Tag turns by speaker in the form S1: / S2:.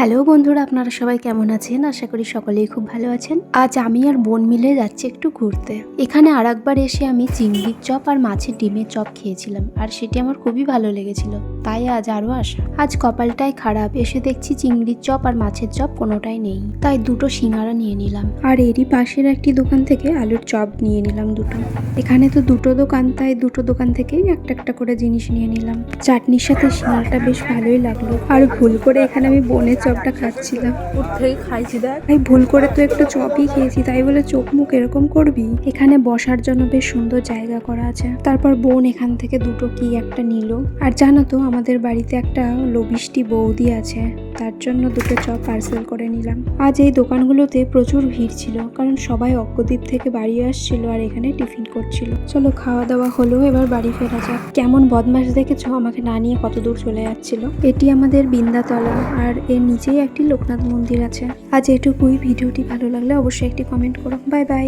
S1: Hello বন্ধুরা, আপনারা সবাই কেমন আছেন? আশা করি সকলেই খুব ভালো আছেন। আজ আমি আর বোন মিলে যাচ্ছি একটু ঘুরতে। এখানে আরেকবার এসে আমি চিংড়ির চপ আর মাছের ডিমের চপ খেয়েছিলাম, আর সেটি আমার খুবই ভালো লেগেছিল, তাই আজ আরও আসা। আজ কপালটাই খারাপ, এসে দেখছি চিংড়ির চপ আর মাছের চপ কোনোটাই নেই, তাই দুটো সিঙ্গারা নিয়ে নিলাম, আর এরই পাশের একটি দোকান থেকে আলুর চপ নিয়ে নিলাম দুটো। এখানে তো দুটো দোকান, তাই দুটো দোকান থেকেই একটা একটা করে জিনিস নিয়ে নিলাম। চাটনির সাথে সিঙ্গারাটা বেশ ভালোই লাগলো, আর ভুল করে এখানে আমি বোনের চপটা খাচ্ছিলাম। তাই ভুল করে তো একটু চপই খেয়েছি, তাই বলে চোখ মুখ এরকম করবি? এখানে বসার জন্য বেশ সুন্দর জায়গা করা আছে। তারপর বোন এখান থেকে দুটো কি একটা নিল। আর জানো তো, আমাদের বাড়িতে একটা লবিষ্টি বৌদি আছে, তার জন্য দুটো চপ পার্সেল করে নিলাম। আজ এই দোকানগুলোতে প্রচুর ভিড় ছিল, কারণ সবাই অক্কদ্বীপ থেকে বাড়ি আসছিল আর এখানে টিফিন করছিল। চলো, খাওয়া দাওয়া হলো, এবার বাড়ি ফেরা যাক। কেমন বদমাশ দেখেছো, আমাকে না নিয়ে কত দূর চলে যাচ্ছিল। এটি আমাদের বৃন্দাতলা, আর এর নিচেই একটি লোকনাথ মন্দির আছে। আজ এটুকুই। ভিডিওটি ভালো লাগলে অবশ্যই একটি কমেন্ট করো। Bye bye.